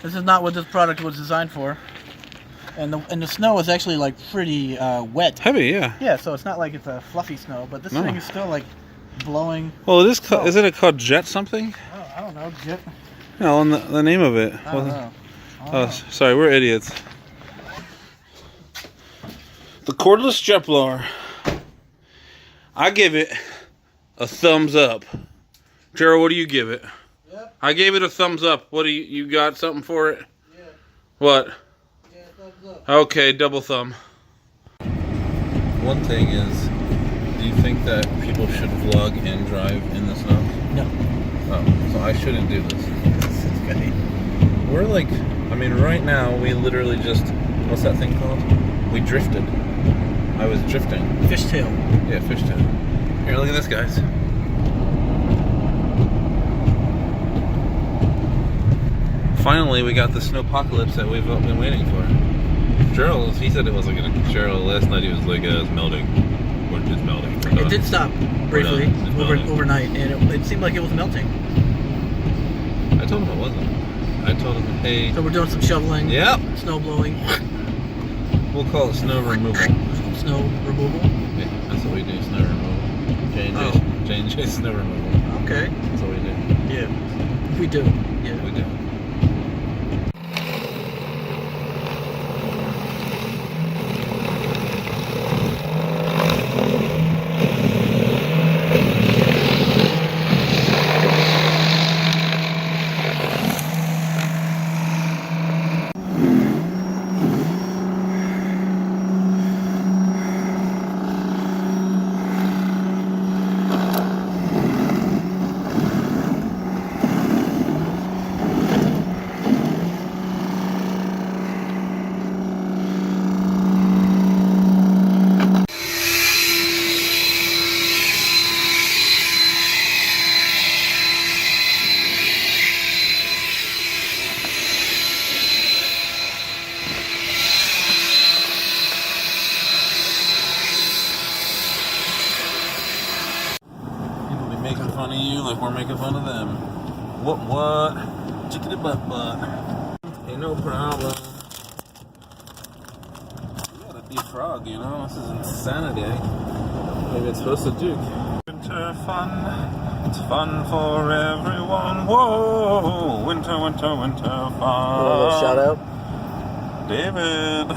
This is not what this product was designed for. And the snow is actually like pretty wet. Heavy, yeah. Yeah, so it's not like it's a fluffy snow, but this thing is still like blowing. Well, it is. Isn't it called Jet something? Oh, I don't know, Jet. No, on the name of it. I don't know. Oh, sorry, we're idiots. The cordless jet blower. I give it a thumbs up. Gerald, what do you give it? Yep. I gave it a thumbs up. What do you got something for it? Yeah. What? Yeah, thumbs up. Okay, double thumb. One thing is, do you think that people should vlog and drive in the snow? No. Oh, so I shouldn't do this. We're like, I mean, right now we literally just, what's that thing called? We drifted. I was drifting. Fishtail. Yeah, fishtail. Here, look at this, guys. Finally, we got the snowpocalypse that we've been waiting for. Gerald, he said it was like Gerald last night. He was like, it's melting. Or it's melting. It did stop briefly overnight, and it seemed like it was melting. I told him it wasn't. I told him, hey. So we're doing some shoveling. Yep. Snow blowing. We'll call it snow removal. Snow removal? Yeah, that's what we do, snow removal. J&J snow removal. Okay. That's what we do. Yeah. We do. Yeah. We do. Making fun of you like we're making fun of them. What? Chickity butt. Ain't no problem. You gotta be a frog, you know? This is insanity. Maybe it's supposed to duke. Winter fun. It's fun for everyone. Whoa! Winter fun. A little shout out. David.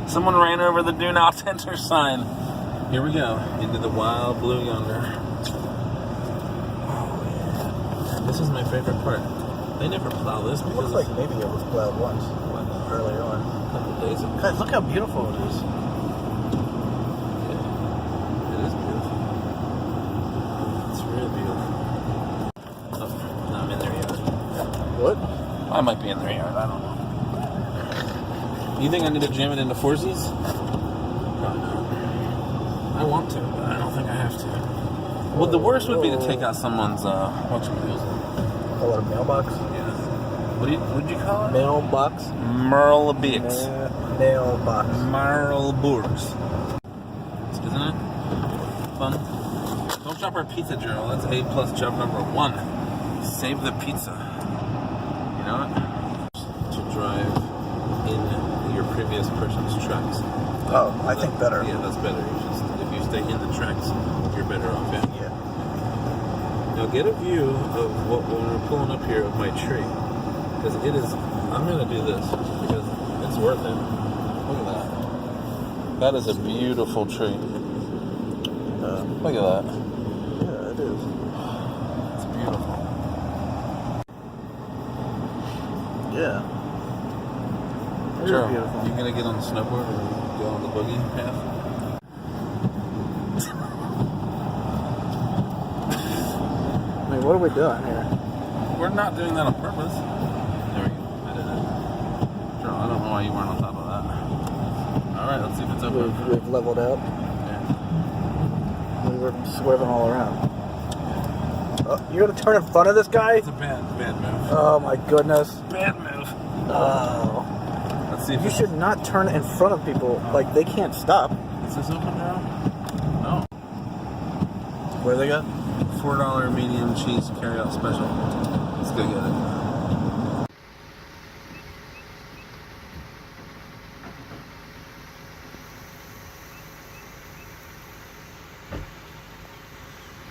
Someone ran over the do not enter sign. Here we go, into the wild blue yonder. Oh, yeah. This is my favorite part. They never plow this because It looks like maybe it was plowed once earlier on. A couple days ago. Guys, look how beautiful it is. Yeah. It is beautiful. It's really beautiful. Oh, no, I'm in their yard. What? I might be in their yard, I don't know. You think I need to jam it into foursies? I want to, but I don't think I have to. Well, the worst would be to take out someone's, whatchamacallit. Call it a mailbox? Yeah. What'd you call it? Mailbox? Merlebeeks. Mailbox. Marlbors. Isn't it? Fun? Don't drop our pizza, Gerald. That's A+ job number 1. Save the pizza. You know what? To drive in your previous person's tracks. Oh, I think better. Yeah, that's better. If you stay in the tracks, you're better off. Yeah. Now get a view of what when we're pulling up here of my tree, because it is. I'm gonna do this because it's worth it. Look at that. That is a beautiful tree. Look at that. Yeah, it is. It's beautiful. Yeah. It Sure. is beautiful. You gonna get on the snowboard or go on the boogie path? I mean, what are we doing here? We're not doing that on purpose. There we go. I did it. Sure, I don't know why you weren't on top of that. Alright, let's see if it's open. We've leveled out. Yeah. We were swerving all around. Oh, you're gonna turn in front of this guy? It's a bad move. Oh my goodness. Bad move. Oh. Let's see if You should not turn in front of people. Like, they can't stop. Is this open now? No. Where they got? $4 medium cheese carryout special. Let's go get it.